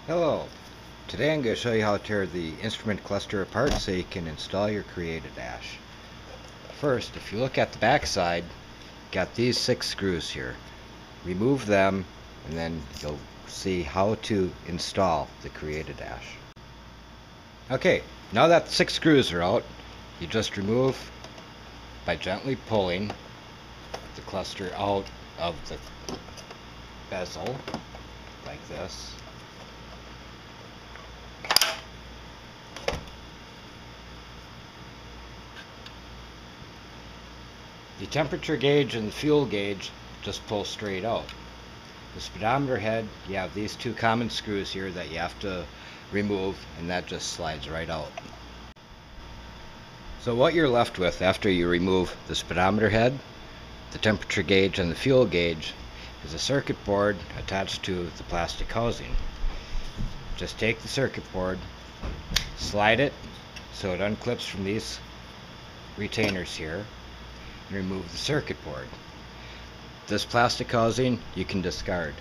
Hello, today I'm going to show you how to tear the instrument cluster apart so you can install your Create A Dash. First, if you look at the back side, got these 6 screws here. Remove them and then you'll see how to install the Create A Dash. Okay, now that the 6 screws are out, you just remove by gently pulling the cluster out of the bezel like this. The temperature gauge and the fuel gauge just pull straight out. The speedometer head, you have these 2 common screws here that you have to remove, and that just slides right out. So what you're left with after you remove the speedometer head, the temperature gauge, and the fuel gauge is a circuit board attached to the plastic housing. Just take the circuit board, slide it so it unclips from these retainers here, and remove the circuit board. This plastic housing you can discard.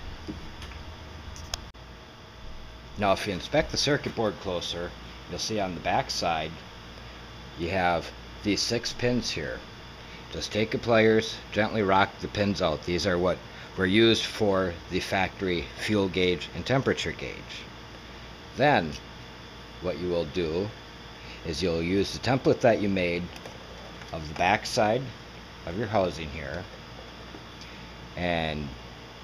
Now if you inspect the circuit board closer, you'll see on the back side you have these 6 pins here. Just take the pliers, gently rock the pins out. These are what were used for the factory fuel gauge and temperature gauge. Then what you will do is you'll use the template that you made of the back side of your housing here, and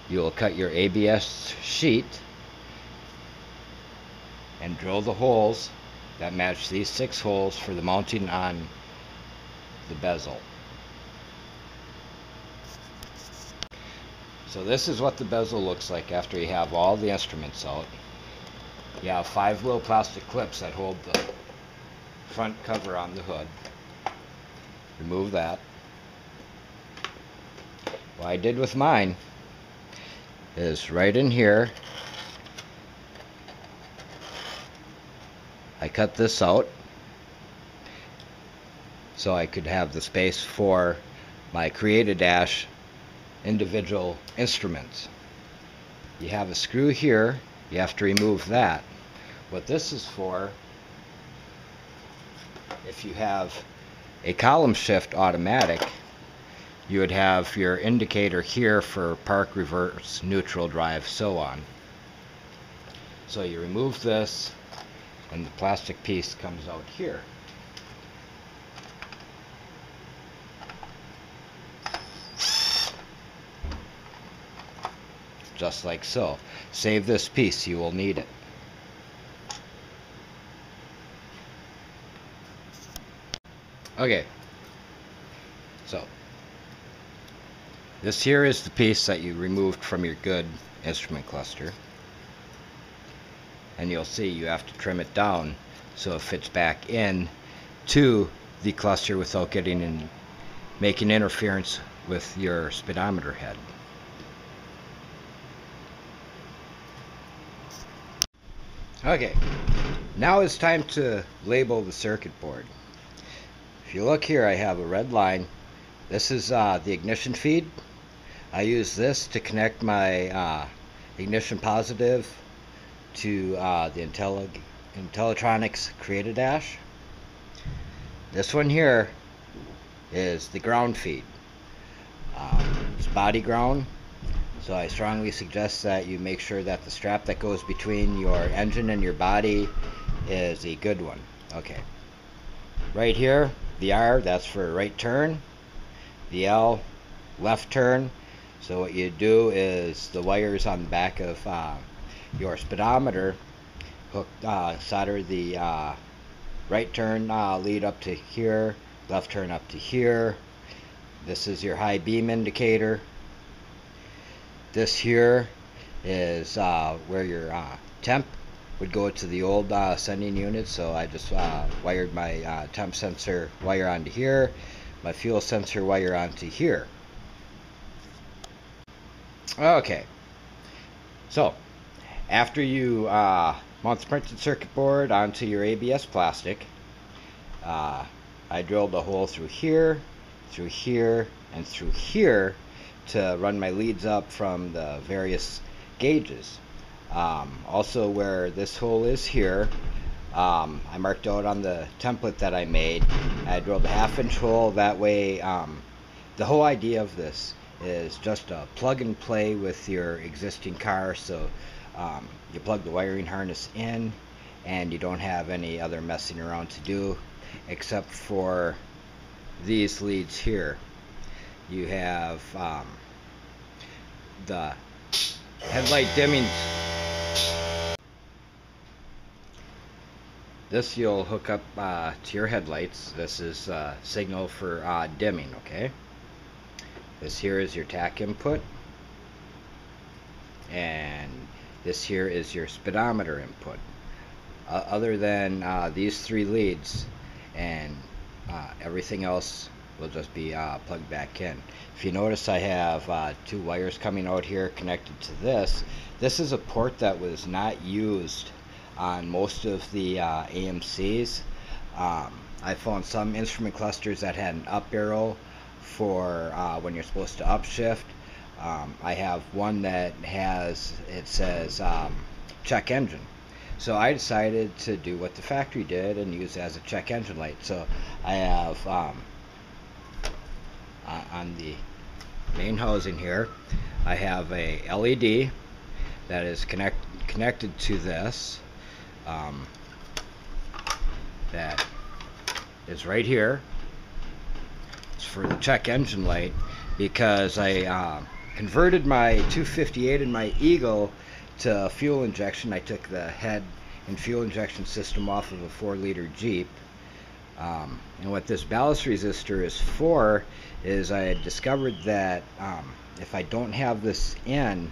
you'll cut your ABS sheet and drill the holes that match these 6 holes for the mounting on the bezel. So this is what the bezel looks like after you have all the instruments out. You have 5 little plastic clips that hold the front cover on the hood. Remove that. What I did with mine is right in here, I cut this out so I could have the space for my Create A Dash individual instruments. You have a screw here, you have to remove that. What this is for, if you have a column shift automatic, you would have your indicator here for park, reverse, neutral, drive, so on. So you remove this and the plastic piece comes out here. Just like so. Save this piece, you will need it. Okay, so this here is the piece that you removed from your good instrument cluster, and you'll see you have to trim it down so it fits back in to the cluster without getting in, making interference with your speedometer head. Okay, now it's time to label the circuit board. If you look here, I have a red line. This is the ignition feed. I use this to connect my ignition positive to the Intellitronix Create A Dash. This one here is the ground feed. It's body ground, so I strongly suggest that you make sure that the strap that goes between your engine and your body is a good one. Okay, right here, the R, that's for right turn. The L, left turn. So what you do is the wires on the back of your speedometer solder the right turn lead up to here, left turn up to here. This is your high beam indicator. This here is where your temp would go to the old sending unit, so I just wired my temp sensor wire onto here, my fuel sensor wire onto here. Okay, so after you mount the printed circuit board onto your ABS plastic, I drilled a hole through here, and through here to run my leads up from the various gauges. Also, where this hole is here, I marked out on the template that I made. I drilled a 1/2-inch hole. That way, the whole idea of this is just a plug and play with your existing car. So you plug the wiring harness in, and you don't have any other messing around to do, except for these leads here. You have the headlight dimming. This you'll hook up to your headlights. This is signal for dimming, okay? This here is your tack input, and this here is your speedometer input. Other than these 3 leads, and everything else will just be plugged back in. If you notice, I have 2 wires coming out here connected to this. This is a port that was not used on most of the AMCs. I found some instrument clusters that had an up arrow for when you're supposed to upshift. I have one that has, it says check engine. So I decided to do what the factory did and use it as a check engine light. So I have on the main housing here, I have a LED that is connected to this. That is right here. It's for the check engine light, because I converted my 258 in my Eagle to fuel injection. I took the head and fuel injection system off of a 4-liter Jeep. And what this ballast resistor is for is I had discovered that if I don't have this in,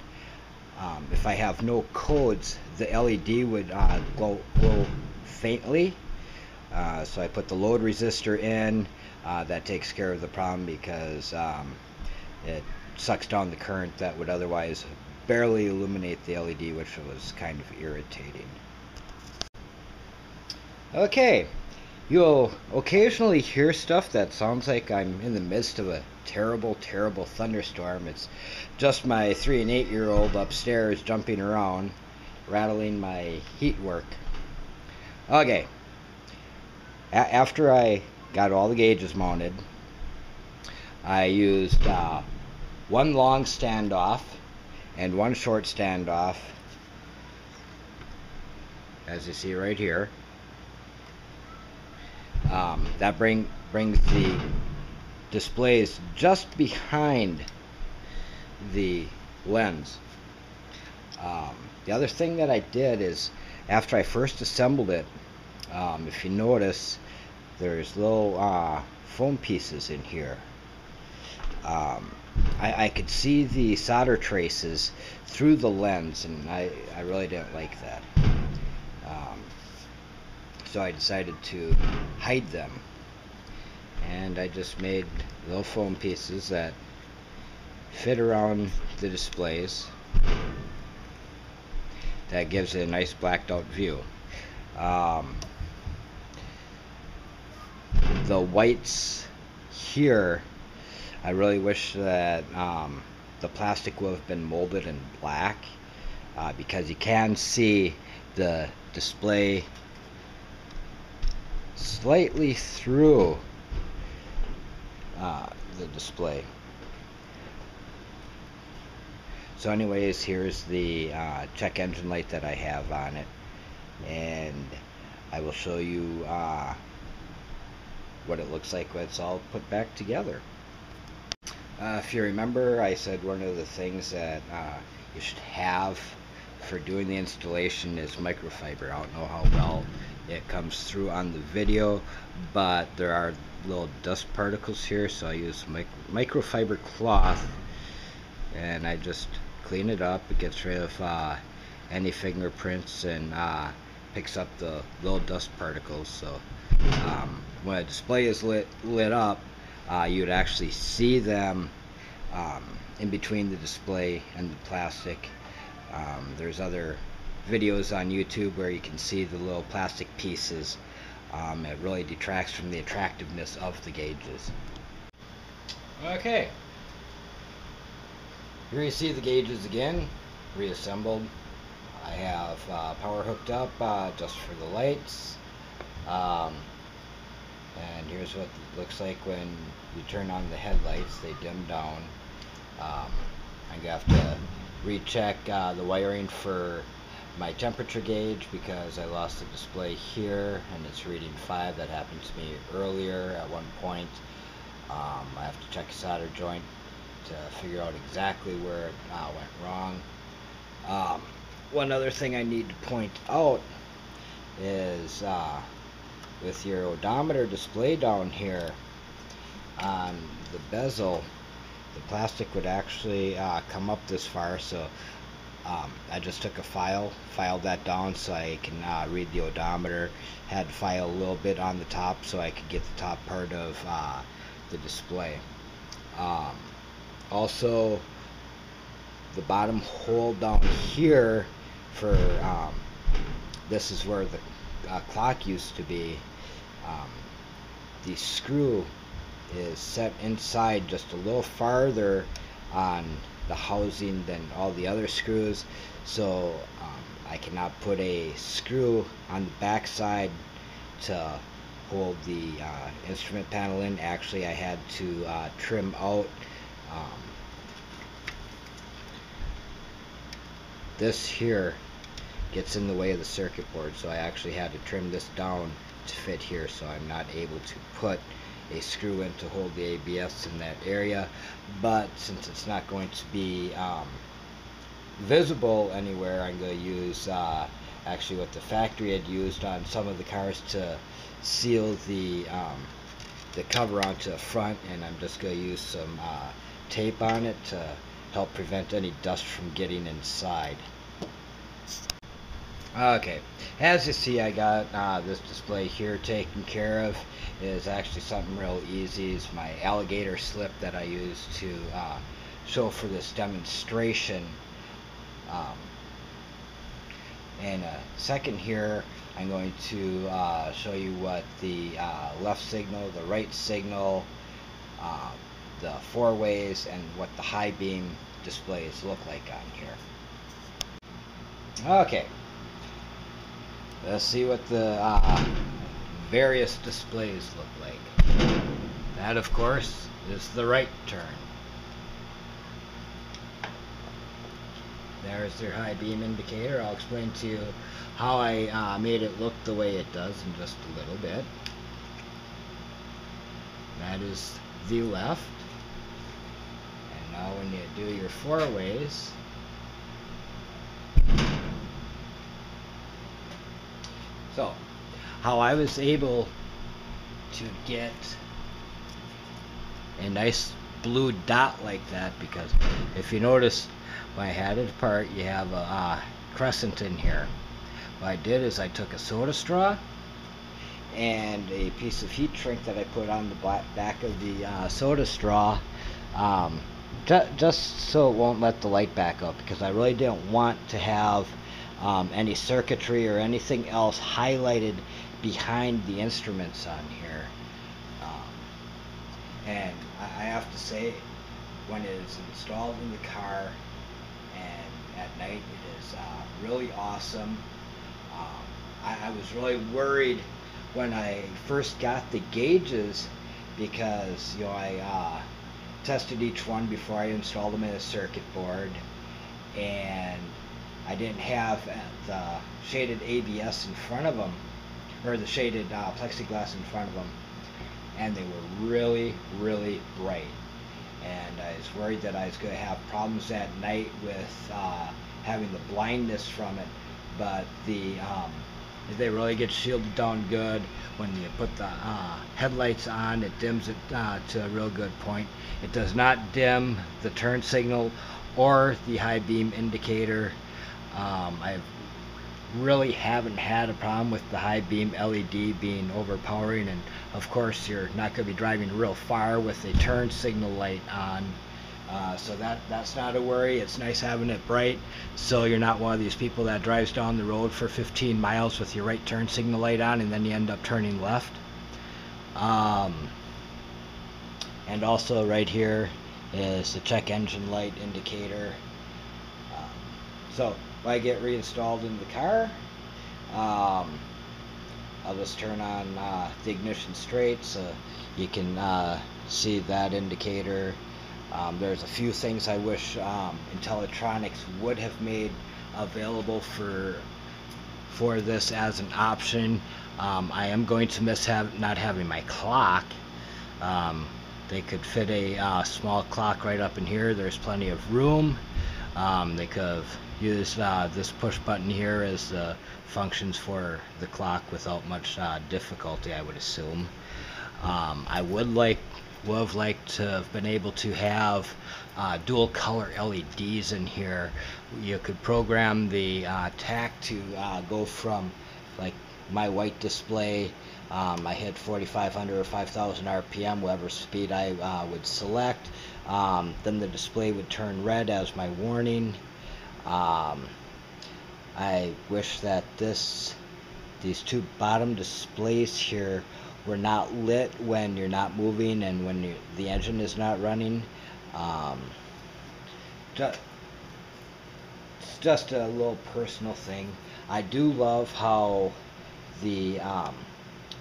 if I have no codes, the LED would glow faintly. So I put the load resistor in. That takes care of the problem, because it sucks down the current that would otherwise barely illuminate the LED, which was kind of irritating. Okay, you'll occasionally hear stuff that sounds like I'm in the midst of a terrible, terrible thunderstorm. It's just my 3 and 8-year-old upstairs jumping around, rattling my heat work. Okay, after I got all the gauges mounted, I used 1 long standoff and 1 short standoff, as you see right here. That brings the displays just behind the lens. The other thing that I did is, after I first assembled it, if you notice, there's little foam pieces in here. I could see the solder traces through the lens, and I really didn't like that. So I decided to hide them, and I just made little foam pieces that fit around the displays. That gives it a nice blacked out view. The whites here, I really wish that the plastic would have been molded in black, because you can see the display slightly through the display. So anyways, here's the check engine light that I have on it, and I will show you what it looks like when it's all put back together. If you remember, I said one of the things that you should have for doing the installation is microfiber. I don't know how well it comes through on the video, but there are little dust particles here, so I use microfiber cloth, and I just clean it up. It gets rid of any fingerprints and picks up the little dust particles. So when a display is lit up, you'd actually see them in between the display and the plastic. There's other videos on YouTube where you can see the little plastic pieces. It really detracts from the attractiveness of the gauges. Okay, here you see the gauges again, reassembled. I have power hooked up just for the lights. Um, and here's what it looks like when you turn on the headlights. They dim down. I'm going to have to recheck the wiring for my temperature gauge because I lost the display here and it's reading 5. That happened to me earlier at one point. I have to check a solder joint to figure out exactly where it went wrong. One other thing I need to point out is with your odometer display down here on the bezel, the plastic would actually come up this far, so I just took a filed that down so I can read the odometer. Had to file a little bit on the top so I could get the top part of the display. Also, the bottom hole down here for this is where the clock used to be. The screw is set inside just a little farther on the housing than all the other screws, so I cannot put a screw on the back side to hold the instrument panel in. Actually, I had to trim out this here gets in the way of the circuit board, so I actually had to trim this down to fit here, so I'm not able to put a screw in to hold the ABS in that area. But since it's not going to be visible anywhere, I'm going to use actually what the factory had used on some of the cars to seal the cover onto the front, and I'm just going to use some tape on it to help prevent any dust from getting inside. Okay, as you see, I got this display here taken care of. It is actually something real easy. It's my alligator slip that I use to show for this demonstration. In a second here, I'm going to show you what the left signal, the right signal, the 4 ways, and what the high beam displays look like on here. Okay. Let's see what the various displays look like. That, of course, is the right turn. There's their high beam indicator. I'll explain to you how I made it look the way it does in just a little bit. That is the left. And now when you do your 4 ways, so, how I was able to get a nice blue dot like that, because if you notice when I had it apart, you have a crescent in here. What I did is I took a soda straw and a piece of heat shrink that I put on the back of the soda straw, just so it won't let the light back up, because I really didn't want to have any circuitry or anything else highlighted behind the instruments on here. And I have to say, when it is installed in the car and at night, it is really awesome. I was really worried when I first got the gauges, because I tested each one before I installed them in a circuit board, and I didn't have the shaded ABS in front of them, or the shaded plexiglass in front of them, and they were really, really bright. And I was worried that I was going to have problems at night with having the blindness from it, but they really get shielded down good. When you put the headlights on, it dims it to a real good point. It does not dim the turn signal or the high beam indicator. I really haven't had a problem with the high beam LED being overpowering, and of course you're not going to be driving real far with a turn signal light on, so that's not a worry. It's nice having it bright, so you're not one of these people that drives down the road for 15 miles with your right turn signal light on and then you end up turning left. And also right here is the check engine light indicator. So when I get reinstalled in the car. I'll just turn on the ignition straight so you can see that indicator. There's a few things I wish Intellitronix would have made available for this as an option. I am going to miss not having my clock. They could fit a small clock right up in here. There's plenty of room. They could have used this push button here as the functions for the clock without much difficulty, I would assume. I would have liked to have been able to have dual color LEDs in here. You could program the tack to go from, like my white display, I hit 4,500 or 5,000 RPM, whatever speed I would select. Then the display would turn red as my warning. I wish that these two bottom displays here were not lit when you're not moving and when the engine is not running. It's just a little personal thing. I do love how the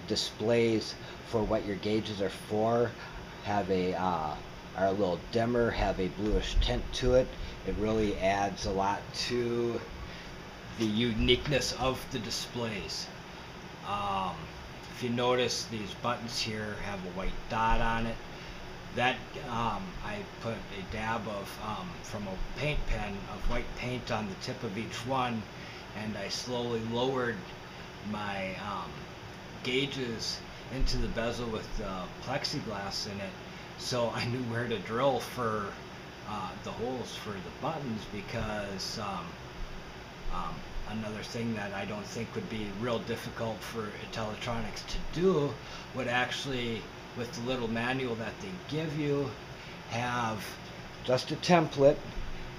displays for what your gauges are for have are a little dimmer, have a bluish tint to it. It really adds a lot to the uniqueness of the displays. If you notice, these buttons here have a white dot on it. That I put a dab of from a paint pen of white paint on the tip of each one, and I slowly lowered my gauges into the bezel with plexiglass in it, so I knew where to drill for the holes for the buttons, because another thing that I don't think would be real difficult for Intellitronix to do would actually, with the little manual that they give you, have just a template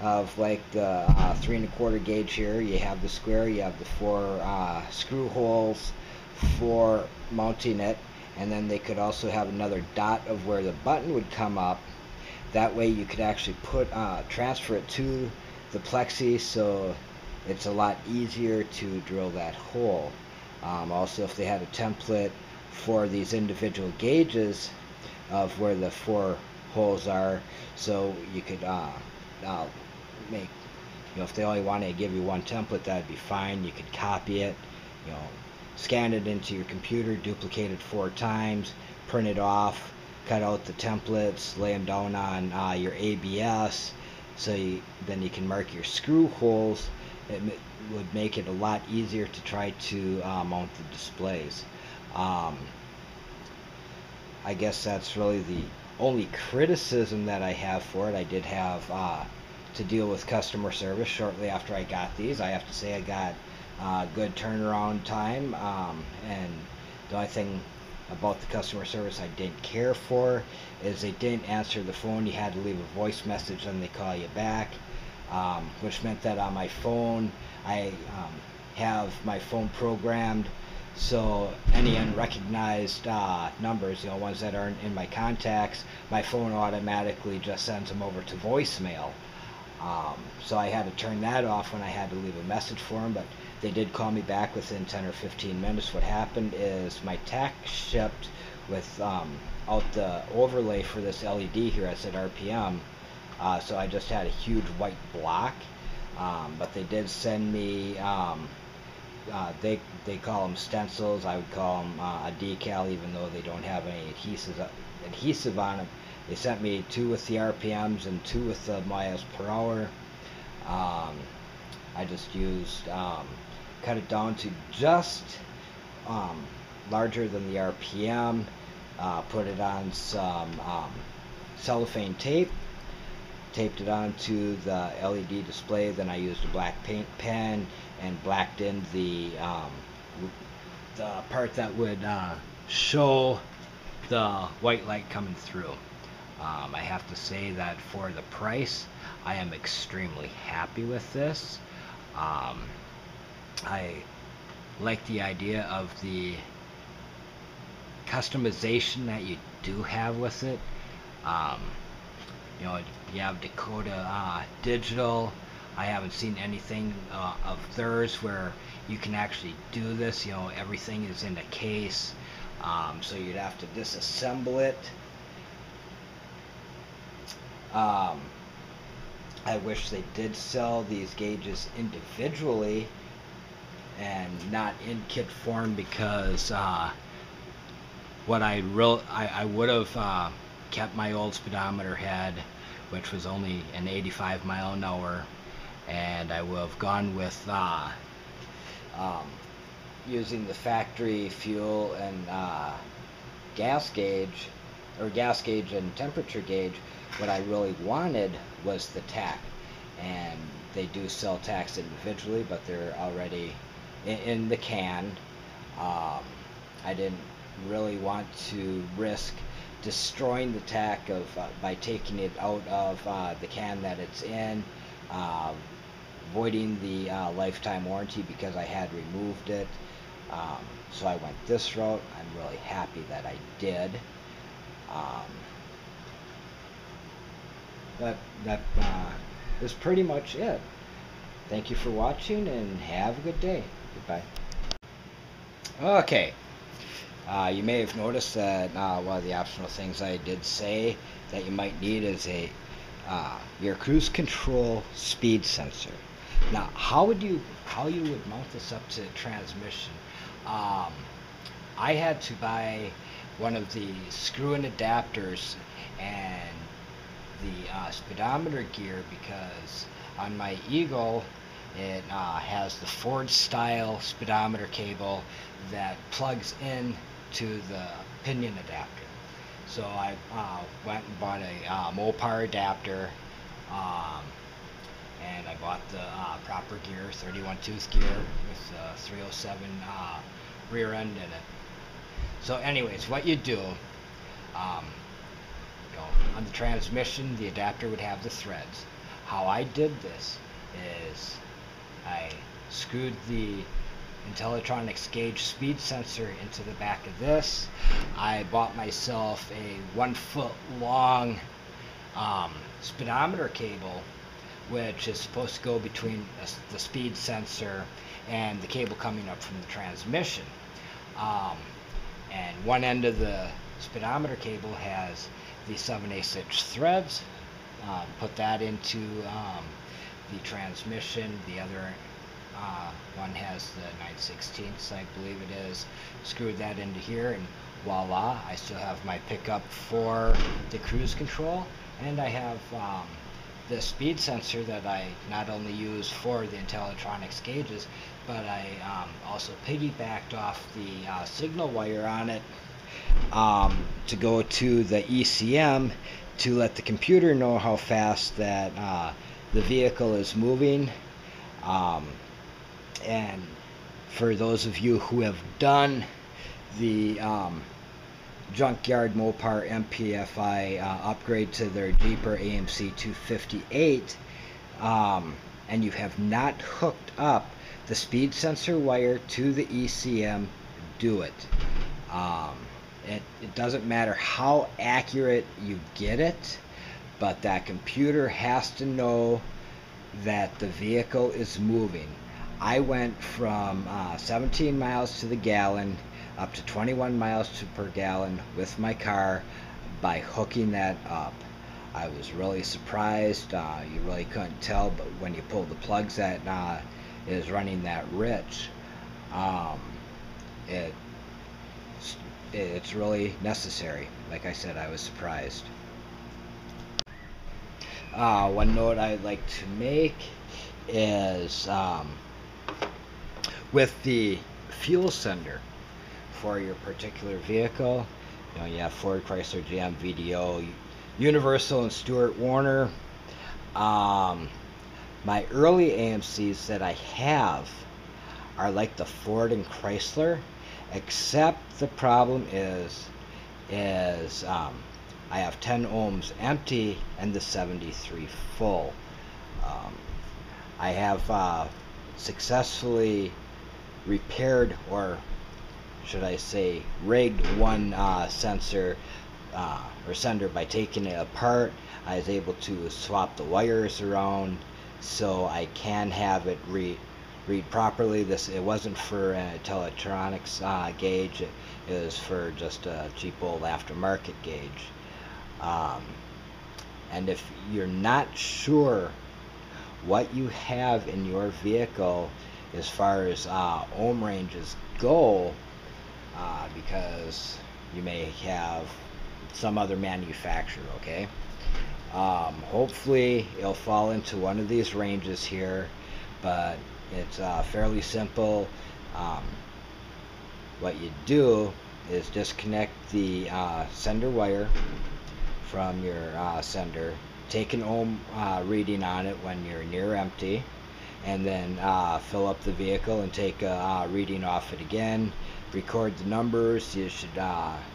of like the 3 1/4 gauge here. You have the square, you have the 4 screw holes for mounting it, and then they could also have another dot of where the button would come up. That way you could actually transfer it to the plexi, so it's a lot easier to drill that hole. Also, if they had a template for these individual gauges of where the 4 holes are, so you could make, if they only wanted to give you one template, that'd be fine. You could copy it, scan it into your computer, duplicate it 4 times, print it off, cut out the templates, lay them down on your ABS, so then you can mark your screw holes. It would make it a lot easier to try to mount the displays. I guess that's really the only criticism that I have for it. I did have to deal with customer service shortly after I got these. I have to say I got good turnaround time, and the only thing about the customer service I didn't care for is they didn't answer the phone. You had to leave a voice message and they call you back, which meant that on my phone I have my phone programmed so any unrecognized numbers, ones that aren't in my contacts, my phone automatically just sends them over to voicemail. So I had to turn that off when I had to leave a message for them, but they did call me back within 10 or 15 minutes. What happened is my tack shipped with out the overlay for this LED here. I said RPM, so I just had a huge white block, but they did send me they call them stencils. I would call them a decal, even though they don't have any adhesive on them. They sent me 2 with the RPMs and 2 with the miles per hour. I just used cut it down to just larger than the RPM, put it on some cellophane tape, taped it onto the LED display. Then I used a black paint pen and blacked in the part that would show the white light coming through. I have to say that for the price, I am extremely happy with this. I like the idea of the customization that you do have with it. You have Dakota digital, I haven't seen anything of theirs where you can actually do this. You know, everything is in a case, so you'd have to disassemble it. I wish they did sell these gauges individually and not in kit form, because what I would have kept my old speedometer head, which was only an 85 mile an hour, and I would have gone with using the factory fuel and gas gauge, or gas gauge and temperature gauge. What I really wanted was the tack, and they do sell tacks individually, but they're already in the can. I didn't really want to risk destroying the tack by taking it out of the can that it's in, voiding the lifetime warranty because I had removed it. So I went this route. I'm really happy that I did. But that is pretty much it. Thank you for watching, and have a good day. Goodbye. Okay. You may have noticed that one of the optional things I did say that you might need is your cruise control speed sensor. Now, how you would mount this up to the transmission? I had to buy one of the screw-in adapters and the speedometer gear, because on my Eagle it has the Ford style speedometer cable that plugs in to the pinion adapter. So I went and bought a Mopar adapter, and I bought the proper gear, 31 tooth gear with 307 rear end in it. So anyways, what you do, on the transmission, the adapter would have the threads. How I did this is I screwed the Intellitronix gauge speed sensor into the back of this. I bought myself a 1 foot long speedometer cable, which is supposed to go between the speed sensor and the cable coming up from the transmission. And one end of the speedometer cable has the 7/8 inch threads. Put that into the transmission. The other one has the 9/16, I believe it is. Screwed that into here, and voila, I still have my pickup for the cruise control, and I have the speed sensor that I not only use for the Intellitronix gauges, but I also piggybacked off the signal wire on it to go to the ECM to let the computer know how fast that the vehicle is moving. And for those of you who have done the Junkyard Mopar MPFI upgrade to their Jeeper AMC 258, and you have not hooked up the speed sensor wire to the ECM, do it. It doesn't matter how accurate you get it, but that computer has to know that the vehicle is moving. I went from 17 miles to the gallon up to 21 miles per gallon with my car by hooking that up. I was really surprised. You really couldn't tell, but when you pull the plugs that is running that rich, it's really necessary. Like I said, I was surprised. One note I'd like to make is with the fuel sender for your particular vehicle, you have Ford, Chrysler, GM, VDO, Universal, and Stewart Warner. My early AMCs that I have are like the Ford and Chrysler, except the problem is I have 10 ohms empty and the 73 full. I have successfully repaired, or should I say rigged, one sensor or sender by taking it apart. I was able to swap the wires around so I can have it read properly. It wasn't for an Intellitronix gauge. It was for just a cheap old aftermarket gauge. Um, and if you're not sure what you have in your vehicle as far as ohm ranges go, because you may have some other manufacturer, okay? Hopefully it'll fall into one of these ranges here, but it's fairly simple. Um, what you do is disconnect the sender wire from your sender, take an ohm reading on it when you're near empty, and then fill up the vehicle and take a reading off it again. Record the numbers. You should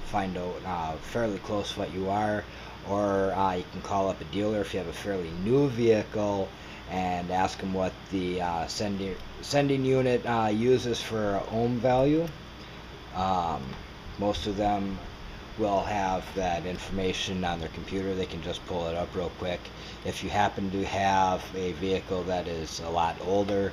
find out fairly close what you are, or you can call up a dealer if you have a fairly new vehicle and ask them what the sending unit uses for ohm value. Most of them will have that information on their computer. They can just pull it up real quick. If you happen to have a vehicle that is a lot older,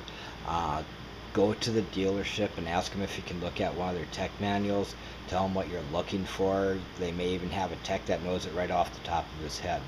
go to the dealership and ask them if you can look at one of their tech manuals. Tell them what you're looking for. They may even have a tech that knows it right off the top of his head.